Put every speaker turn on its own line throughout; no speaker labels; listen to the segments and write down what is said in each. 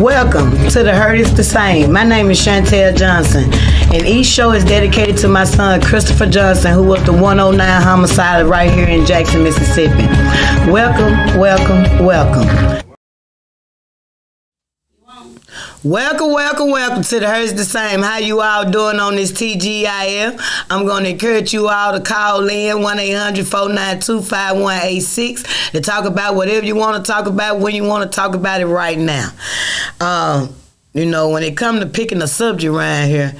Welcome to The Hurt is the Same. My name is Shantell Johnson, and each show is dedicated to my son, Christopher Johnson, who was the 109 homicide right here in Jackson, Mississippi. Welcome, welcome, welcome. Welcome to The Hurt is the Same. How you all doing on this TGIF? I'm going to encourage you all to call in 1-800-492-5186 to talk about whatever you want to talk about when you want to talk about it right now. When it comes to picking a subject around here,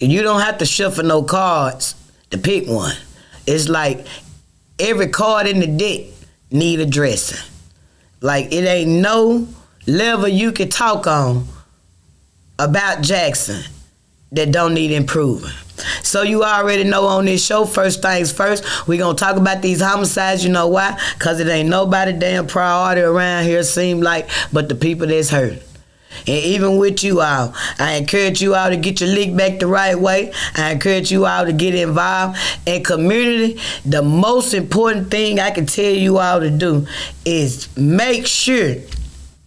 you don't have to shuffle no cards to pick one. It's like every card in the deck need addressing. Like it ain't no level you can talk on about Jackson that don't need improving. So you already know on this show, first things first, we're going to talk about these homicides. You know why? Because it ain't nobody damn priority around here, seem like, but the people that's hurt. And even with you all, I encourage you all to get your lick back the right way. I encourage you all to get involved in community. The most important thing I can tell you all to do is make sure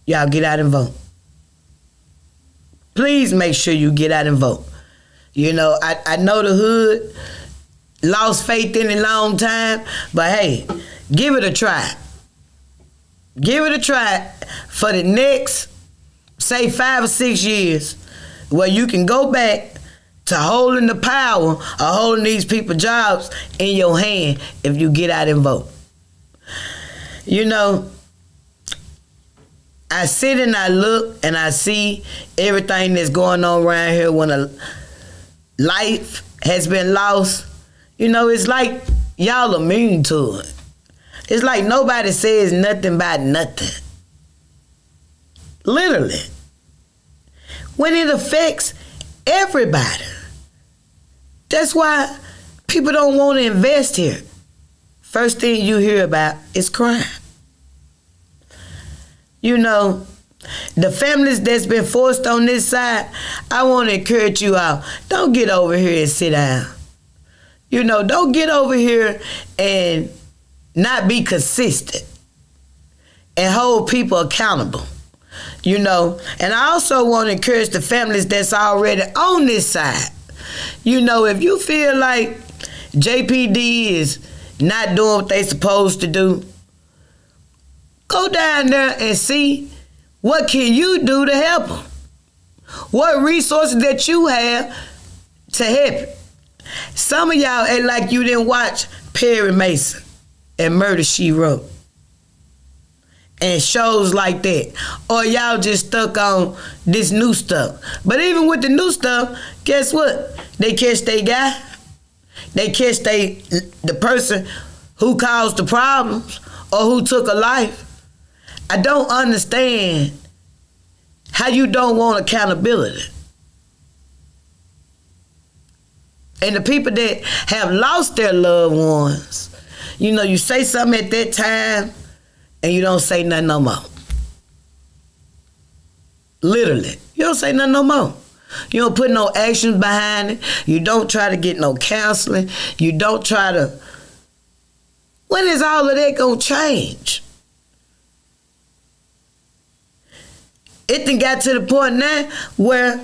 y'all get out and vote. Please make sure you get out and vote. You know, I know the hood lost faith in it a long time, but hey, give it a try. Give it a try for the next, say, 5 or 6 years, where you can go back to holding the power or holding these people's jobs in your hand if you get out and vote. You know, I sit and I look and I see everything that's going on around here when a life has been lost. You know, it's like y'all immune to it. It's like nobody says nothing about nothing. Literally. When it affects everybody. That's why people don't want to invest here. First thing you hear about is crime. You know, the families that's been forced on this side, I want to encourage you all, don't get over here and sit down. You know, don't get over here and not be consistent and hold people accountable. You know, and I also want to encourage the families that's already on this side. You know, if you feel like JPD is not doing what they supposed to do, go down there and see what can you do to help them. What resources that you have to help. Some of y'all act like you didn't watch Perry Mason and Murder, She Wrote and shows like that. Or y'all just stuck on this new stuff. But even with the new stuff, guess what? They catch their guy. They catch the person who caused the problems or who took a life. I don't understand how you don't want accountability. And the people that have lost their loved ones, you know, you say something at that time and you don't say nothing no more. Literally, you don't say nothing no more. You don't put no actions behind it. You don't try to get no counseling. You don't try to... When is all of that gonna change? It done got to the point now where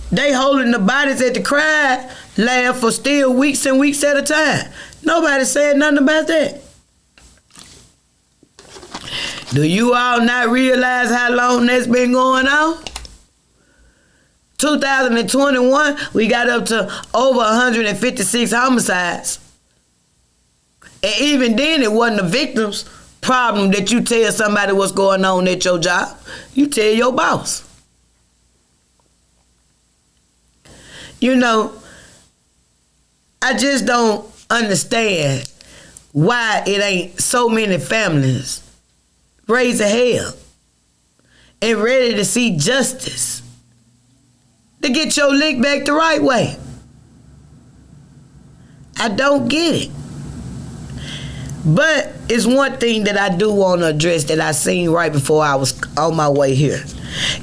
they holding the bodies at the crime lab for still weeks and weeks at a time. Nobody said nothing about that. Do you all not realize how long that's been going on? 2021, we got up to over 156 homicides. And even then, it wasn't the victim's problem that you tell somebody what's going on at your job. You tell your boss. You know, I just don't understand why it ain't so many families raising hell and ready to see justice to get your lick back the right way. I don't get it. But it's one thing that I do want to address that I seen right before I was on my way here.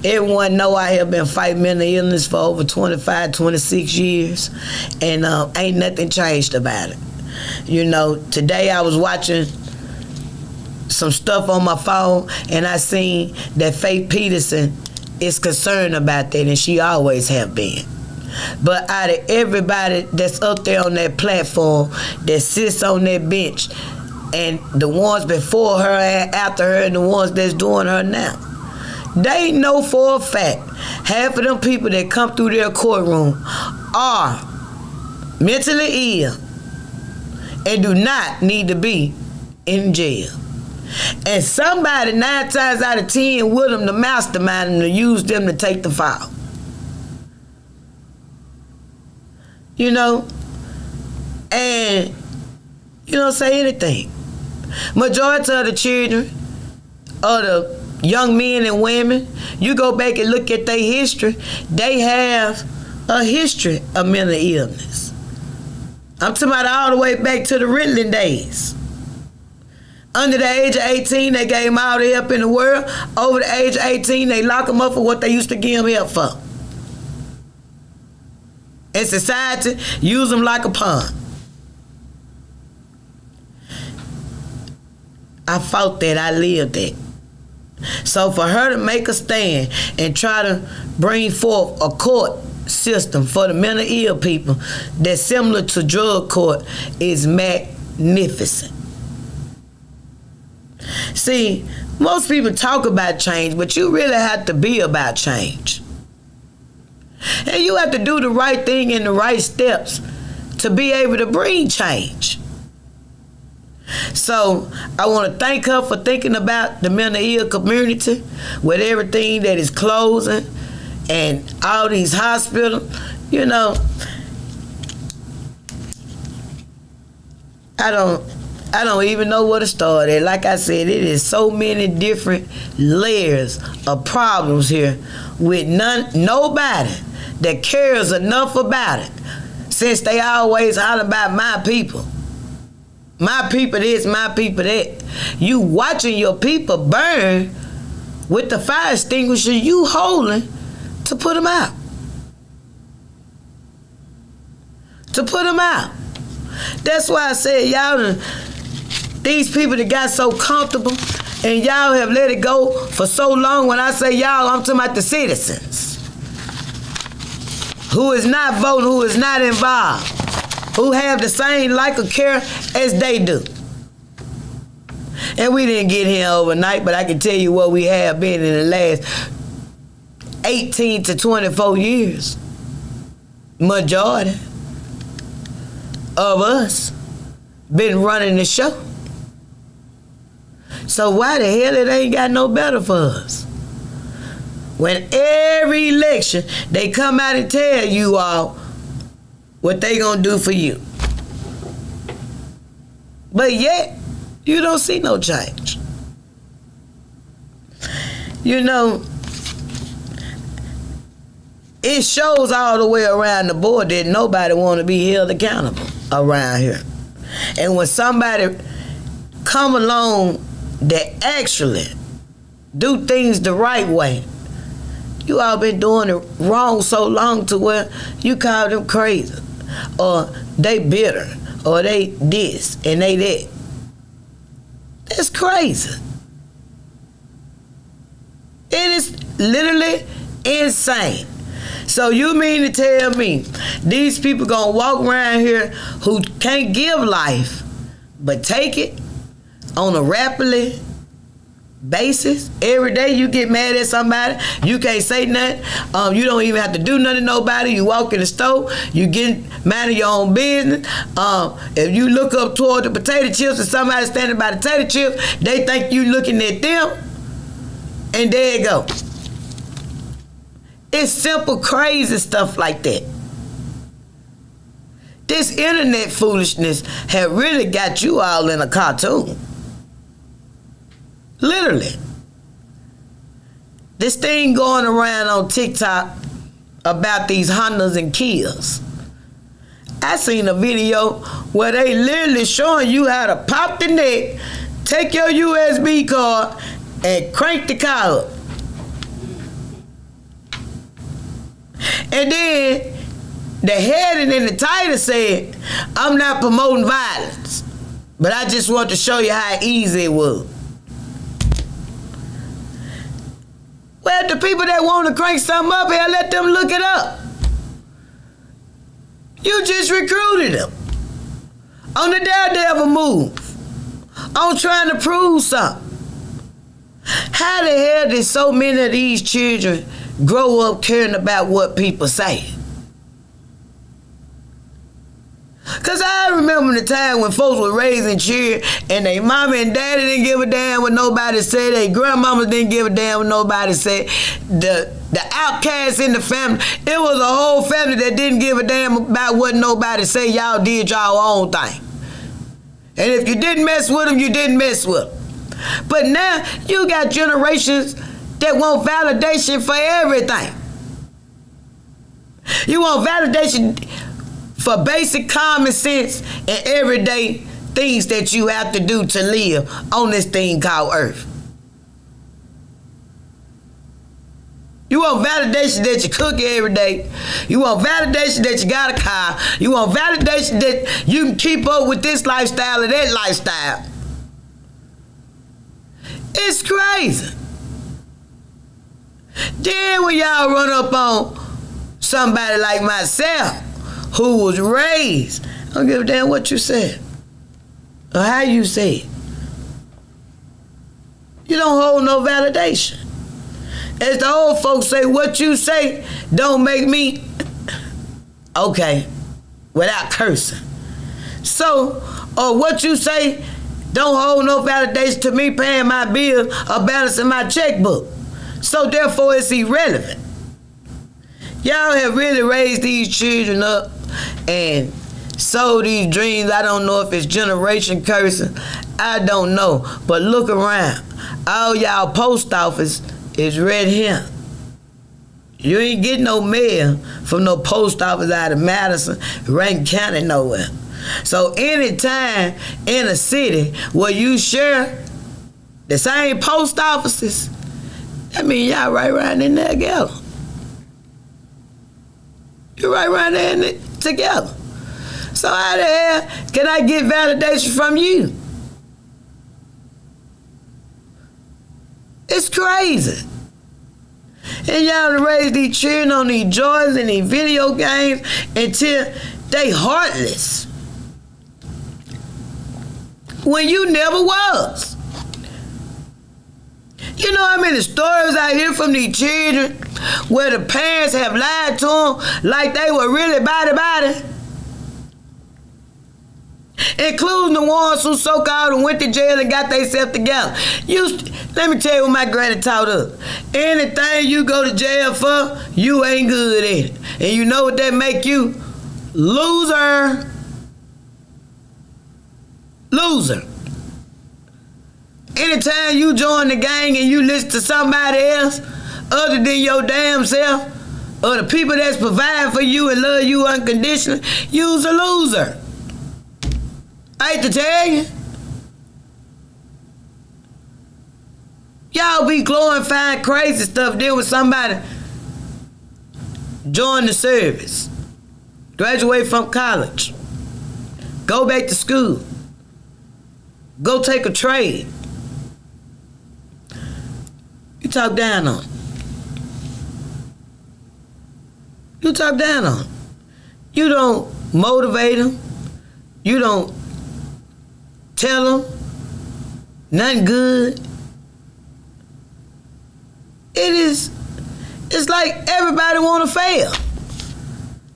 Everyone know I have been fighting mental illness for over 25, 26 years, and ain't nothing changed about it. You know, today I was watching some stuff on my phone, and I seen that Faith Peterson is concerned about that, and she always have been. But out of everybody that's up there on that platform, that sits on that bench, and the ones before her and after her and the ones that's doing her now, they know for a fact half of them people that come through their courtroom are mentally ill and do not need to be in jail. And somebody 9 times out of 10 with them to mastermind them to use them to take the fall. You know? And you don't say anything. Majority of the children, or the young men and women, you go back and look at their history, they have a history of mental illness. I'm talking about all the way back to the Ritalin days. Under the age of 18, they gave them all the help in the world. Over the age of 18, they lock them up for what they used to give them help for. And society use them like a pawn. I fought that, I lived that. So for her to make a stand and try to bring forth a court system for the mentally ill people that's similar to drug court is magnificent. See, most people talk about change, but you really have to be about change. And you have to do the right thing in the right steps to be able to bring change. So I want to thank her for thinking about the mentally ill community with everything that is closing and all these hospitals. You know, I don't even know where to start at. Like I said, it is so many different layers of problems here with nobody that cares enough about it, since they always holler about my people. My people this, my people that. You watching your people burn with the fire extinguisher you holding to put them out. To put them out. That's why I said y'all, these people that got so comfortable and y'all have let it go for so long. When I say y'all, I'm talking about the citizens who is not voting, who is not involved, who have the same like or care as they do. And we didn't get here overnight, but I can tell you what we have been in the last 18 to 24 years. Majority of us been running the show. So why the hell it ain't got no better for us? When every election, they come out and tell you all what they gonna do for you. But yet, you don't see no change. You know, it shows all the way around the board that nobody want to be held accountable around here. And when somebody come along that actually do things the right way, you all been doing it wrong so long to where you call them crazy, or they bitter, or they this and they that. That's crazy. It is literally insane. So you mean to tell me these people gonna walk around here who can't give life but take it on a rapidly basis? Every day you get mad at somebody, you can't say nothing, you don't even have to do nothing to nobody. You walk in the store, you get mind of your own business. If you look up toward the potato chips and somebody standing by the potato chips, they think you looking at them, and there you go. It's simple, crazy stuff like that. This internet foolishness had really got you all in a cartoon. Literally. This thing going around on TikTok about these Hondas and Kias. I seen a video where they literally showing you how to pop the neck, take your USB card, and crank the car up. And then the heading in the title said, "I'm not promoting violence, but I just want to show you how easy it was." Well, Hell, the people that want to crank something up, hell, let them look it up. You just recruited them on the daredevil move, on trying to prove something. How the hell did so many of these children grow up caring about what people say? Because I remember the time when folks were raising children and their mama and daddy didn't give a damn what nobody said, their grandmamas didn't give a damn what nobody said, the outcasts in the family, it was a whole family that didn't give a damn about what nobody said. Y'all did y'all own thing. And if you didn't mess with them, you didn't mess with them. But now you got generations that want validation for everything. You want validation for basic common sense and everyday things that you have to do to live on this thing called Earth. You want validation that you cook every day. You want validation that you got a car. You want validation that you can keep up with this lifestyle or that lifestyle. It's crazy. Then when y'all run up on somebody like myself, who was raised, I don't give a damn what you said or how you say it. You don't hold no validation. As the old folks say, what you say don't make me okay without cursing. So, or what you say don't hold no validation to me paying my bills or balancing my checkbook. So therefore it's irrelevant. Y'all have really raised these children up and sold these dreams. I don't know if it's generation cursing. I don't know. But look around. All y'all post office is red here. You ain't getting no mail from no post office out of Madison, Rankin County, nowhere. So anytime in a city where you share the same post offices, that means y'all right around in there together. You're right around there in it together. So how the hell can I get validation from you? It's crazy. And y'all raise these children on these joys and these video games until they heartless. When you never was. You know how many stories I hear from these children where the parents have lied to them like they were really body. Including the ones who so-called went to jail and got themselves together. Let me tell you what my granny taught us. Anything you go to jail for, you ain't good at it. And you know what that make you? Loser. Loser. Anytime you join the gang and you listen to somebody else other than your damn self, or the people that's providing for you and love you unconditionally, you's a loser. I hate to tell you. Y'all be glorifying crazy stuff. Then when somebody join the service, graduate from college, go back to school, go take a trade, you talk down on them. You talk down on them. You don't motivate them. You don't tell them nothing good. It's like everybody want to fail.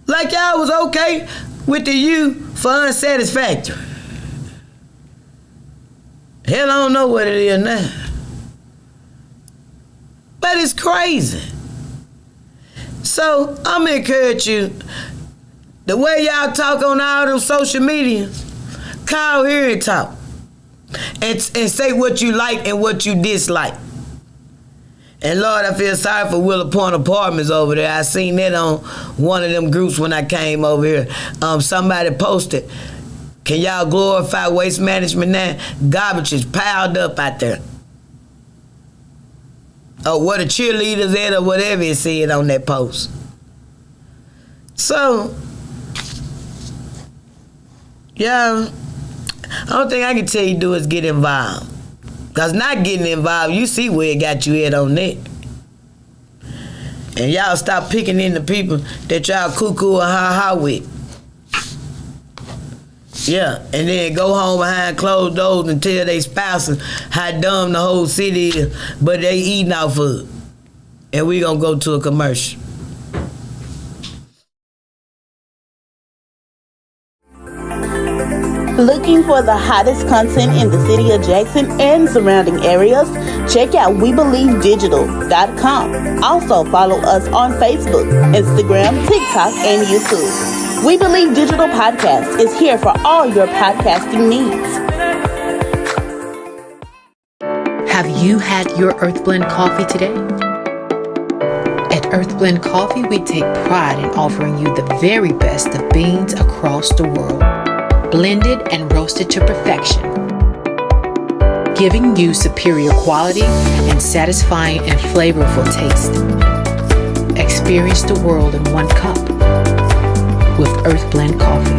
Like y'all was okay with the U for unsatisfactory. Hell, I don't know what it is now. But it's crazy. So I'm gonna encourage you, the way y'all talk on all them social media, call here and talk. And say what you like and what you dislike. And Lord, I feel sorry for Willow Point Apartments over there. I seen that on one of them groups when I came over here. Somebody posted, can y'all glorify waste management now? Garbage is piled up out there. Or what the cheerleaders at or whatever it said on that post. So, yeah, the only thing I can tell you do is get involved. Because not getting involved, you see where it got you at on that. And y'all stop picking in the people that y'all cuckoo and ha-ha with. Yeah, and then go home behind closed doors and tell they spouses how dumb the whole city is, but they eating off of it. And we gonna go to a commercial.
Looking for the hottest content in the city of Jackson and surrounding areas? Check out WeBelieveDigital.com. Also follow us on Facebook, Instagram, TikTok, and YouTube. We Believe Digital Podcast is here for all your podcasting needs.
Have you had your Earth Blend coffee today? At Earth Blend Coffee, we take pride in offering you the very best of beans across the world, blended and roasted to perfection, giving you superior quality and satisfying and flavorful taste. Experience the world in one cup with Earth Blend Coffee.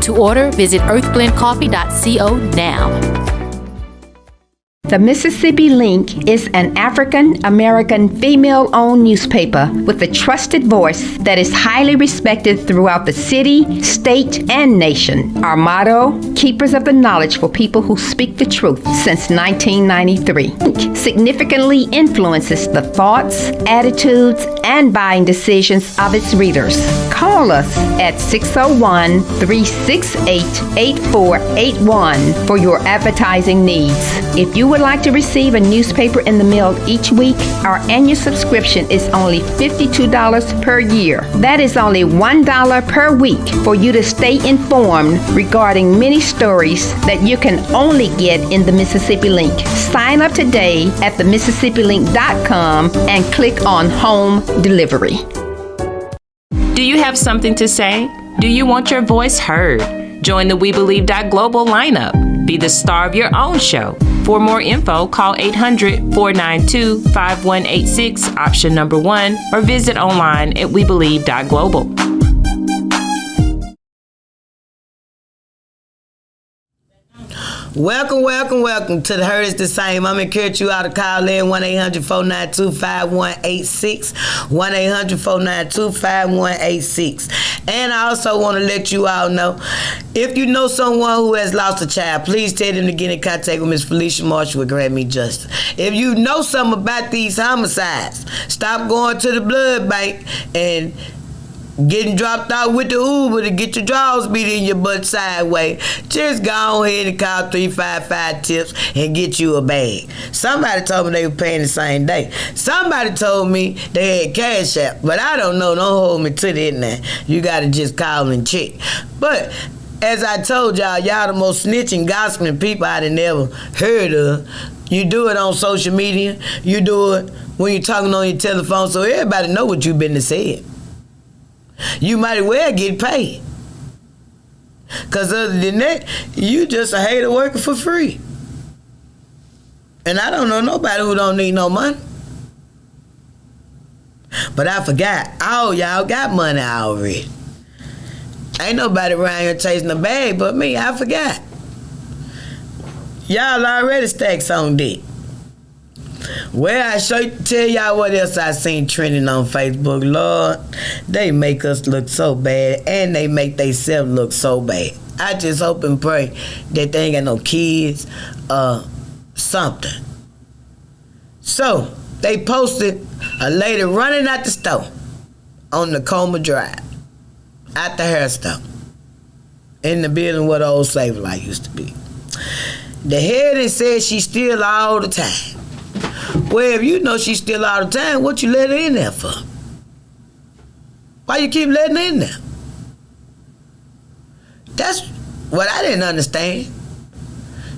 To order, visit earthblendcoffee.co now.
The Mississippi Link is an African-American female-owned newspaper with a trusted voice that is highly respected throughout the city, state, and nation. Our motto, Keepers of the Knowledge for People Who Speak the Truth, since 1993. Link significantly influences the thoughts, attitudes, and buying decisions of its readers. Call us at 601-368-8481 for your advertising needs. If you would like to receive a newspaper in the mail each week, our annual subscription is only $52 per year. That is only $1 per week for you to stay informed regarding many stories that you can only get in the Mississippi Link. Sign up today at themississippilink.com and click on Home Delivery.
Do you have something to say? Do you want your voice heard? Join the We Believe Global lineup. Be the star of your own show. For more info, call 800-492-5186, option number 1, or visit online at webelieve.global.
Welcome to the Heard is the Same. I'm encouraging you all to call in 1-800-492-5186, 1-800-492-5186. And I also want to let you all know, if you know someone who has lost a child, please tell them to get in contact with Ms. Felicia Marshall with Grant Me Justice. If you know something about these homicides, stop going to the blood bank and getting dropped out with the Uber to get your drawers beat in your butt sideways. Just go ahead and call 355-TIPS and get you a bag. Somebody told me they were paying the same day. Somebody told me they had Cash App, but I don't know. Don't hold me to that now. You got to just call and check. But as I told y'all the most snitching, gossiping people I'd never heard of. You do it on social media. You do it when you're talking on your telephone so everybody know what you've been to say. You might as well get paid. Because other than that, you just a hater working for free. And I don't know nobody who don't need no money. But I forgot, all y'all got money already. Ain't nobody around here chasing a bag but me, I forgot. Y'all already stacks on deck. Well, tell y'all what else I seen trending on Facebook. Lord, they make us look so bad, and they make themselves look so bad. I just hope and pray that they ain't got no kids or something. So, they posted a lady running out the store on Tacoma Drive, at the hair store, in the building where the old Save Light used to be. The head said she steal all the time. Well, if you know she steal all the time, what you let her in there for? Why you keep letting her in there? That's what I didn't understand.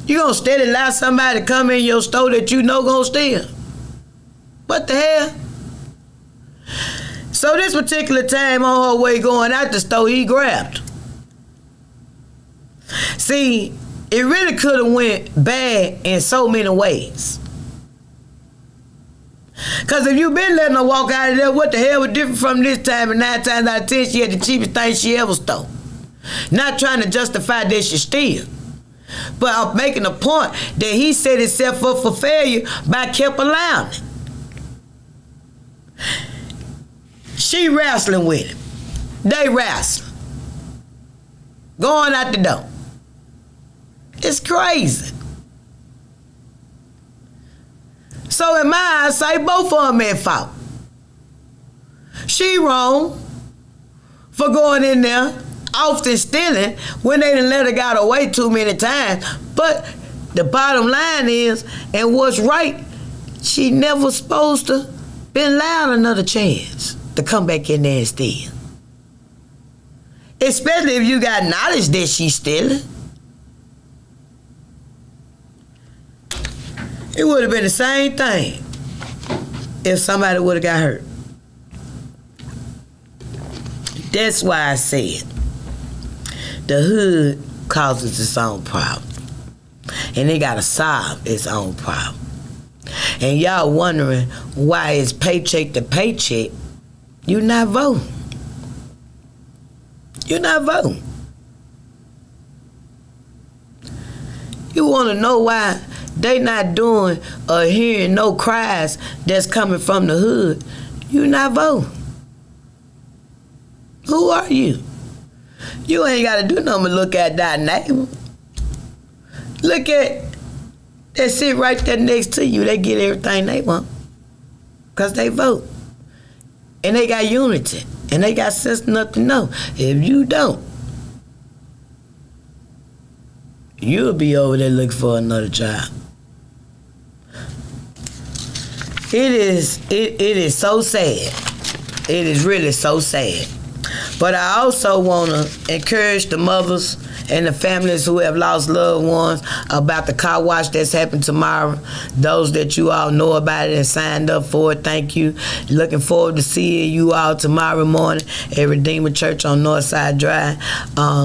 You gonna steady allow somebody to come in your store that you know gonna steal? What the hell? So this particular time on her way going out the store, he grabbed her. See, it really could have went bad in so many ways. Because if you been letting her walk out of there, what the hell was different from this time? And 9 times out of 10, she had the cheapest thing she ever stole. Not trying to justify that she steal. But I'm making a point that he set himself up for failure by kept allowing it. She wrestling with him. They wrestling. Going out the door. It's crazy. So in my eyes, say both of them at fault. She wrong for going in there, often stealing, when they done let her get away too many times. But the bottom line is, and what's right, she never supposed to been allowed another chance to come back in there and steal. Especially if you got knowledge that she's stealing. It would have been the same thing if somebody would have got hurt. That's why I said the hood causes its own problem. And they gotta solve its own problem. And y'all wondering why it's paycheck to paycheck, you're not voting. You're not voting. You wanna know why they not doing or hearing no cries that's coming from the hood? You not voting. Who are you? You ain't gotta do nothing but look at that neighbor. Look at that sit right there next to you. They get everything they want because they vote. And they got unity. And they got sense enough to know. If you don't, you'll be over there looking for another job. It is so sad. It is really so sad. But I also want to encourage the mothers and the families who have lost loved ones about the car wash that's happening tomorrow. Those that you all know about it and signed up for it, thank you. Looking forward to seeing you all tomorrow morning at Redeemer Church on Northside Drive.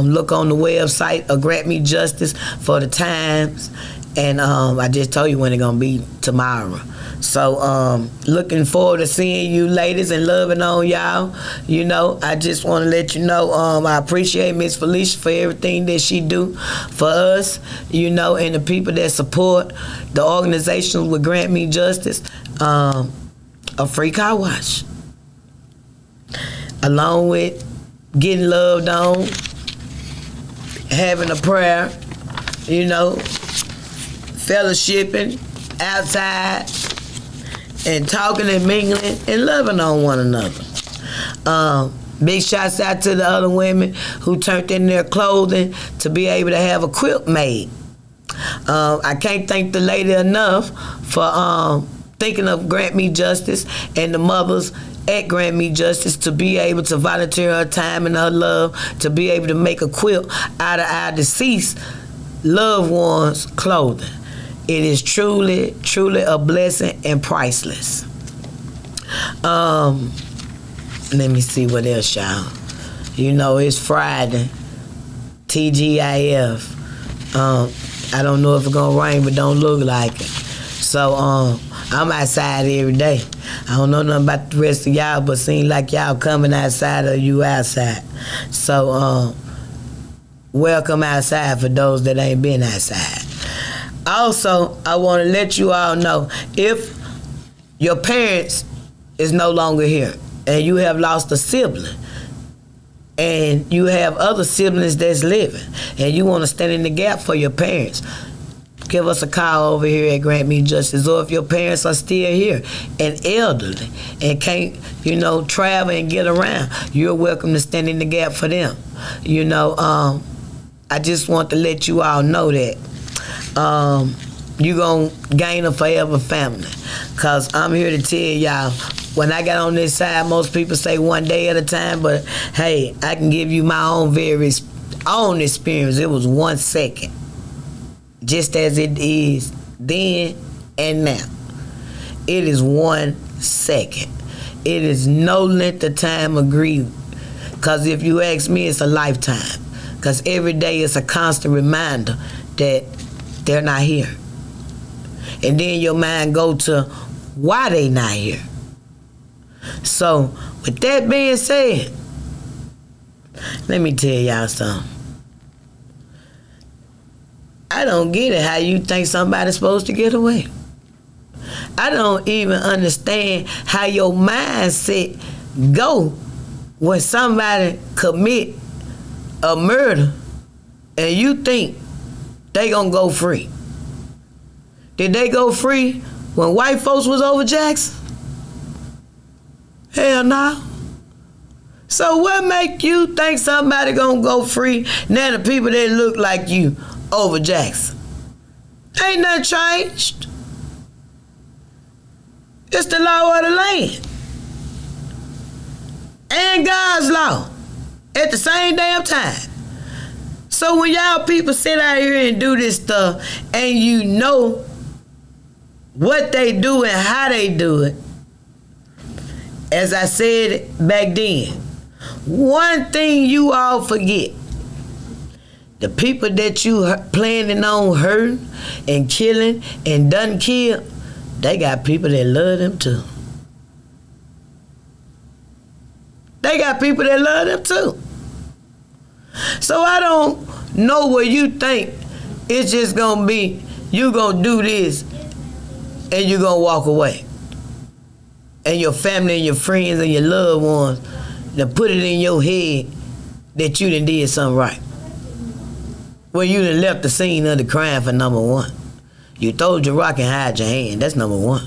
Look on the website of Grant Me Justice for the times. And I just told you when it's going to be tomorrow. So looking forward to seeing you ladies and loving on y'all. You know, I just want to let you know I appreciate Miss Felicia for everything that she do for us, you know, and the people that support the organizations with Grant Me Justice, a free car wash. Along with getting loved on, having a prayer, you know, fellowshipping outside, and talking and mingling and loving on one another. Big shouts out to the other women who turned in their clothing to be able to have a quilt made. I can't thank the lady enough for thinking of Grant Me Justice and the mothers at Grant Me Justice to be able to volunteer her time and her love to be able to make a quilt out of our deceased loved ones' clothing. It is truly, truly a blessing and priceless. Let me see what else, y'all. You know, it's Friday, TGIF. I don't know if it's gonna rain, but don't look like it. So I'm outside every day. I don't know nothing about the rest of y'all, but seem like y'all coming outside or you outside. So welcome outside for those that ain't been outside. Also, I want to let you all know, if your parents is no longer here and you have lost a sibling and you have other siblings that's living and you want to stand in the gap for your parents, give us a call over here at Grant Me Justice. Or if your parents are still here and elderly and can't, you know, travel and get around, you're welcome to stand in the gap for them. You know, I just want to let you all know that you're going to gain a forever family. Because I'm here to tell y'all, when I got on this side, most people say one day at a time, but hey, I can give you my own very own experience. It was 1 second. Just as it is then and now. It is 1 second. It is no length of time agreed. Because if you ask me, it's a lifetime. Because every day is a constant reminder that they're not here. And then your mind go to why they not here. So, with that being said, let me tell y'all something. I don't get it how you think somebody's supposed to get away. I don't even understand how your mindset go when somebody commit a murder and you think they gonna go free? Did they go free when white folks was over Jackson? Hell no. So what make you think somebody gonna go free now the people that look like you over Jackson? Ain't nothing changed. It's the law of the land. And God's law at the same damn time. So when y'all people sit out here and do this stuff and you know what they do and how they do it, as I said back then, one thing you all forget, the people that you planning on hurting and killing and done killed, they got people that love them too. They got people that love them too. So I don't know where you think it's just gonna be, you gonna do this and you gonna walk away. And your family and your friends and your loved ones to put it in your head that you done did something right. Well, you done left the scene of the crime for number one. You throwed your rock and hide your hand. That's number one.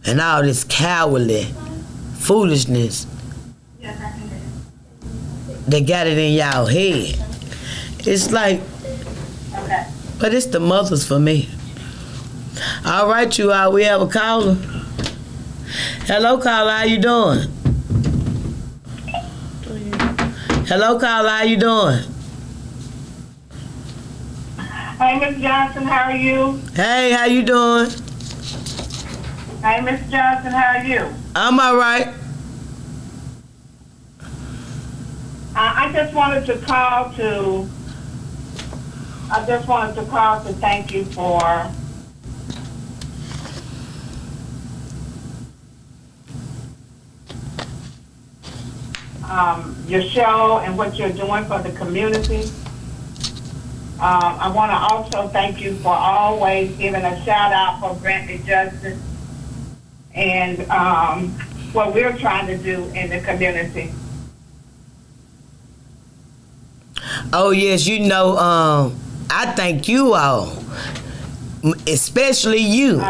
And all this cowardly foolishness that got it in y'all head. It's like, but it's the mothers for me. All right, you all, we have a caller. Hello, caller, how you doing? Hello, caller, how you doing?
Hey, Miss Johnson, how are you?
Hey, how you doing?
Hey, Miss Johnson, how are you?
I'm all right.
I just wanted to call to thank you for your show and what you're doing for the community. I want to also thank you for always giving a shout out for Grant Me Justice and what we're trying to do in the community.
Oh yes, you know, I thank you all, especially you.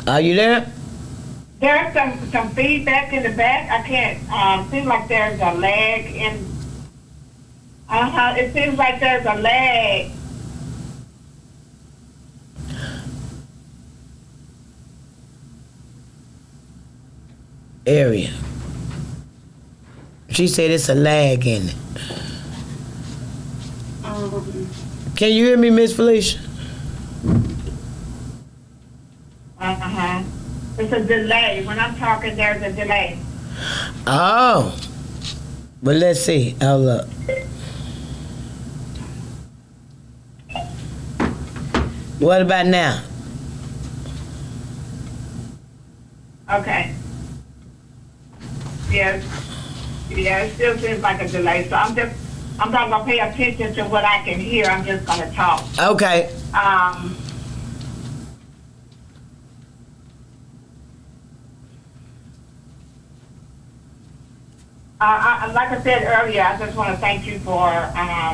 Are you there?
There's some feedback in the back. I can't. Seems like there's a lag in. It seems like there's a lag.
Area. She said it's a lag in it. Can you hear me, Miss Felicia?
It's a delay. When I'm talking, there's a delay.
Oh. But let's see. Hold up. What about now?
Okay. Yes. Yeah, it still seems like a delay. So I'm not gonna pay attention to what I can hear. I'm just gonna talk.
Okay.
Like I said earlier, I just want to thank you for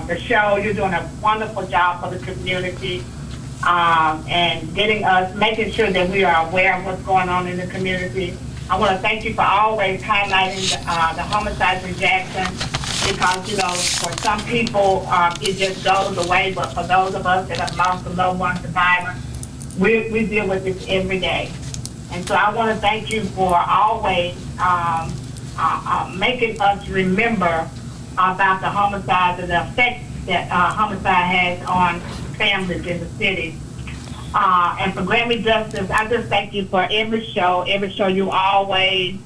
the show. You're doing a wonderful job for the community and making sure that we are aware of what's going on in the community. I want to thank you for always highlighting the homicides in Jackson because, you know, for some people, it just goes away, but for those of us that have lost a loved one to violence, we deal with this every day. And so I want to thank you for always making us remember about the homicides and the effect that homicide has on families in the city. And for Grant Me Justice, I just thank you for every show you always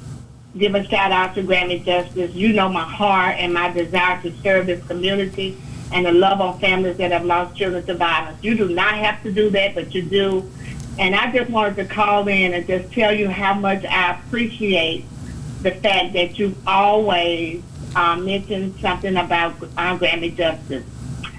give a shout out to Grant Me Justice. You know my heart and my desire to serve this community and to love on families that have lost children to violence. You do not have to do that, but you do. And I just wanted to call in and just tell you how much I appreciate the fact that you always mention something about Grammy Justice.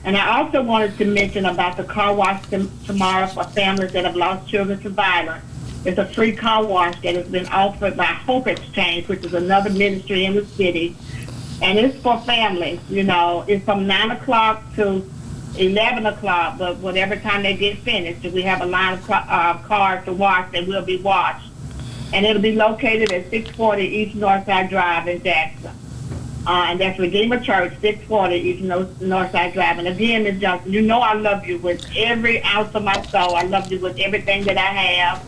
And I also wanted to mention about the car wash tomorrow for families that have lost children to violence. It's a free car wash that has been offered by Hope Exchange, which is another ministry in the city. And it's for families, you know. It's from 9 o'clock to 11 o'clock, but whatever time they get finished, we have a line of cars to wash that will be washed. And it'll be located at 640 East Northside Drive in Jackson. And that's Redeemer Church, 640 East Northside Drive. And again, Ms. Johnson, you know I love you with every ounce of my soul. I love you with everything that I have.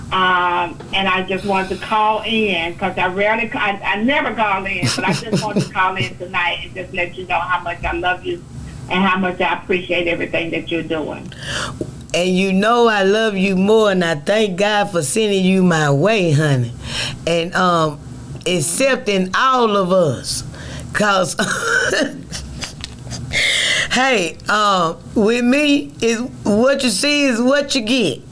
And I just wanted to call in because I never call in, but I just wanted to call in tonight and just let you know how much I love you and how much I appreciate everything that you're doing.
And you know I love you more, and I thank God for sending you my way, honey. And accepting all of us. Cause hey, with me is what you see is what you get.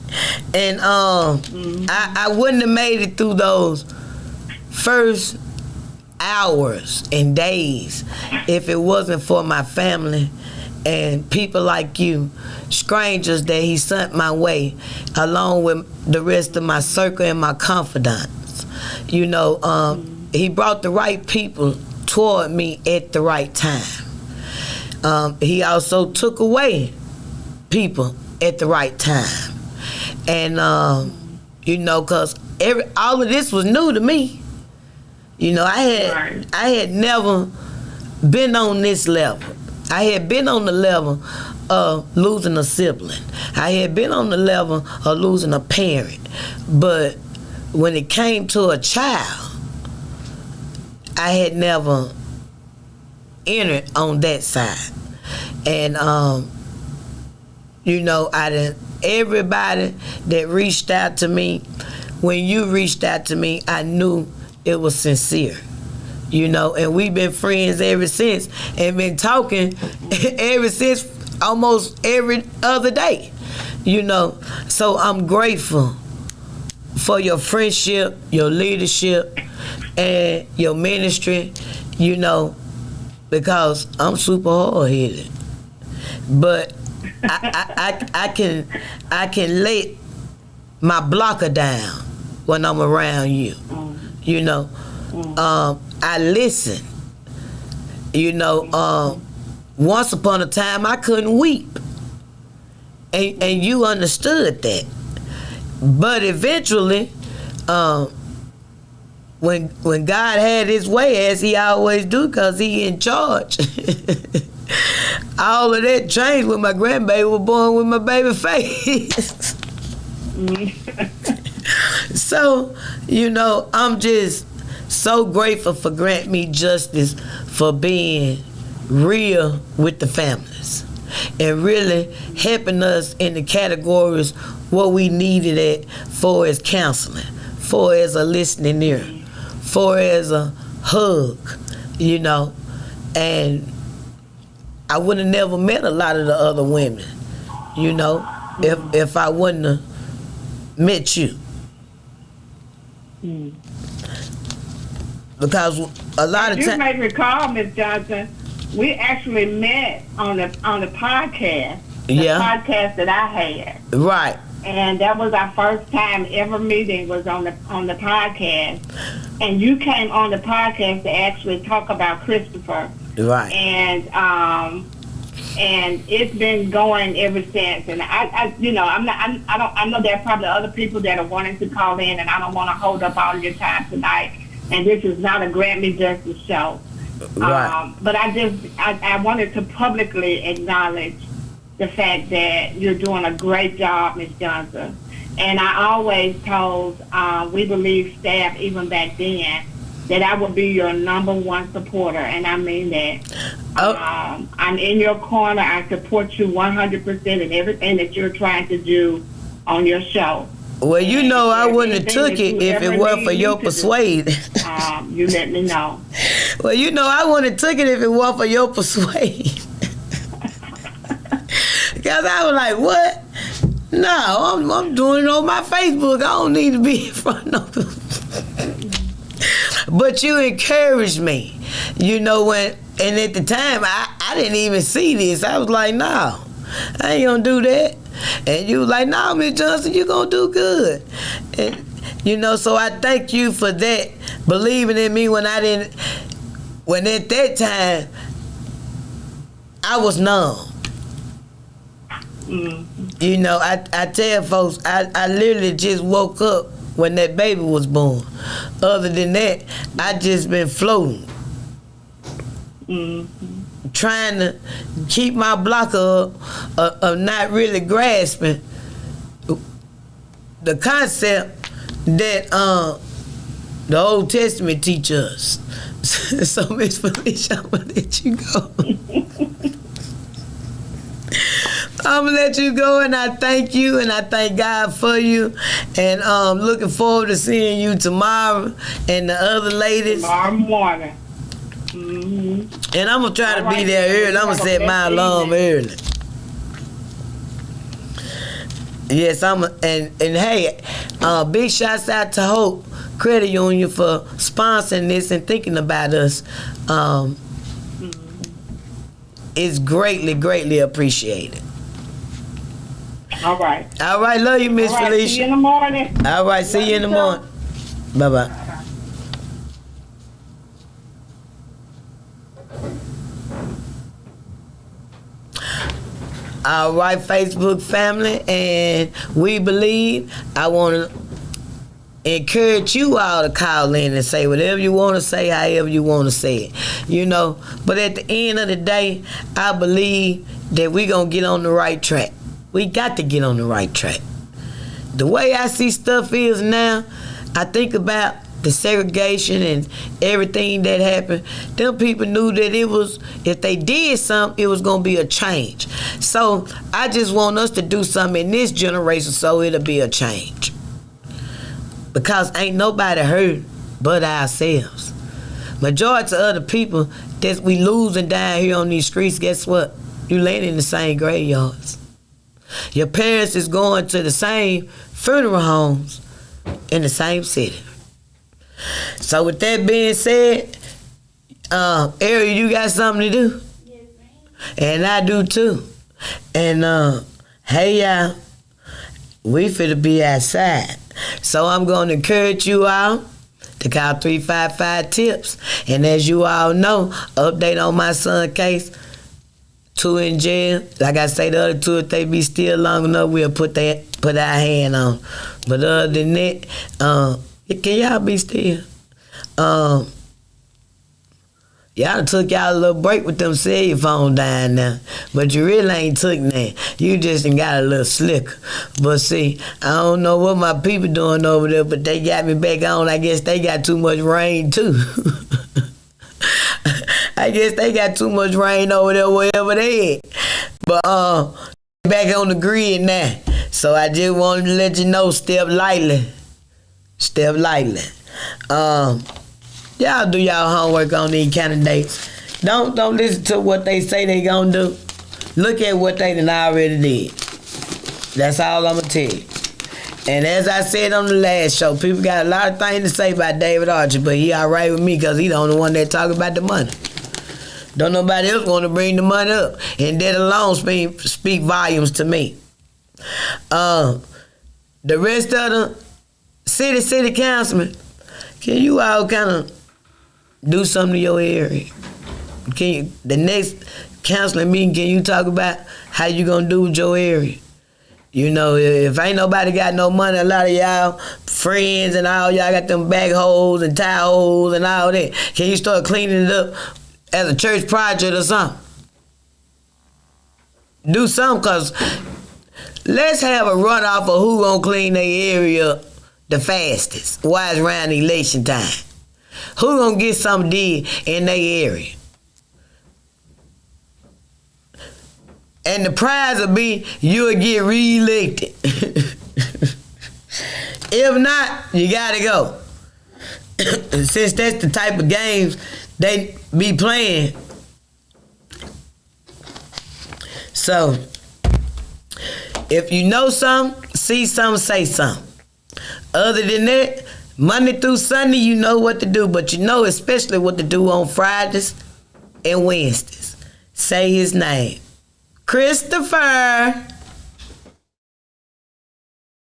And I wouldn't have made it through those first hours and days if it wasn't for my family and people like you, strangers that he sent my way, along with the rest of my circle and my confidants. You know, he brought the right people toward me at the right time. He also took away people at the right time. And, you know, because all of this was new to me. You know, I had never been on this level. I had been on the level of losing a sibling. I had been on the level of losing a parent. But when it came to a child, I had never entered on that side. And, you know, everybody that reached out to me, when you reached out to me, I knew it was sincere. You know, and we've been friends ever since and been talking ever since, almost every other day. You know, so I'm grateful for your friendship, your leadership, and your ministry, you know, because I'm super hard-headed. But I can let my blocker down when I'm around you. You know, I listen. You know, once upon a time I couldn't weep, and you understood that. But eventually, when God had His way, as He always do, cause He in charge. All of that changed when my grandbaby was born with my baby face. So, you know, I'm just so grateful for Grant Me Justice for being real with the families and really helping us in the categories what we needed it for as counseling, for as a listening ear, for as a hug, you know. And I would have never met a lot of the other women, you know, if I wouldn't have met you. Because a lot of times
you may recall, Ms. Johnson, we actually met on the podcast. The podcast that I had.
Right.
And that was our first time ever meeting was on the podcast. And you came on the podcast to actually talk about Christopher.
Right.
And it's been going ever since. And I you know, I know there are probably other people that are wanting to call in, and I don't want to hold up all your time tonight. And this is not a Grant Me Justice show.
Right.
But I wanted to publicly acknowledge the fact that you're doing a great job, Ms. Johnson. And I always told We Believe staff, even back then, that I would be your #1 supporter, and I mean that. I'm in your corner. I support you 100% in everything that you're trying to do on your show.
Well, you know, I wouldn't have took it if it weren't for your persuasion.
You let me know.
Well, you know, I wouldn't have took it if it weren't for your persuasion. Because I was like, what? No, I'm doing it on my Facebook. I don't need to be in front of them. But you encouraged me. You know, and at the time, I didn't even see this. I was like, no, I ain't gonna do that. And you was like, no, Miss Johnson, you gonna do good. And, you know, so I thank you for that, believing in me when at that time, I was numb. You know, I tell folks, I literally just woke up when that baby was born. Other than that, I just been floating. Trying to keep my blocker of not really grasping the concept that the Old Testament teaches us. So, Miss Felicia, I'm going to let you go. I'm going to let you go, and I thank you, and I thank God for you. And looking forward to seeing you tomorrow and the other ladies.
Tomorrow morning.
And I'm going to try to be there early. I'm going to set my alarm early. Yes, and hey, big shouts out to Hope Credit Union for sponsoring this and thinking about us. It's greatly, greatly appreciated.
All right.
All right, love you, Miss Felicia.
See you in the morning.
All right, see you in the morning. Bye-bye. All right, Facebook family, and we believe. I want to encourage you all to call in and say whatever you want to say, however you want to say it, you know. But at the end of the day, I believe that we're going to get on the right track. We got to get on the right track. The way I see stuff is now, I think about the segregation and everything that happened. Them people knew that it was, if they did something, it was going to be a change. So I just want us to do something in this generation so it'll be a change. Because ain't nobody hurt but ourselves. Majority of other people that we losing down here on these streets, guess what? You laying in the same graveyards. Your parents is going to the same funeral homes in the same city. So with that being said, Ariel, you got something to do? Yes, ma'am. And I do too. And hey y'all, we finna be outside. So I'm gonna encourage you all to call 355-TIPS. And as you all know, update on my son case. 2 in jail. Like I say, the other 2, if they be still long enough, we'll put our hand on. But other than that, can y'all be still? Y'all took y'all a little break with them cell phone down now. But you really ain't took that. You just got a little slicker. But see, I don't know what my people doing over there, but they got me back on. I guess they got too much rain too. I guess they got too much rain over there wherever they at. But back on the grid now. So I just wanted to let you know, step lightly. Step lightly. Y'all do y'all homework on these candidates. Don't listen to what they say they gonna do. Look at what they done already did. That's all I'm gonna tell you. And as I said on the last show, people got a lot of things to say about David Archer, but he all right with me because he the only one that talk about the money. Don't nobody else want to bring the money up. And that alone speak volumes to me. The rest of the city councilmen, can you all kind of do something to your area? Can you, the next councilman meeting, can you talk about how you gonna do with your area? You know, if ain't nobody got no money, a lot of y'all friends and all y'all got them bag holes and tie holes and all that. Can you start cleaning it up as a church project or something? Do something, because let's have a runoff of who gonna clean their area the fastest while it's around election time. Who gonna get something did in their area? And the prize will be you'll get reelected. If not, you gotta go. Since that's the type of games they be playing. So, if you know something, see something, say something. Other than that, Monday through Sunday, you know what to do, but you know especially what to do on Fridays and Wednesdays. Say his name. Christopher.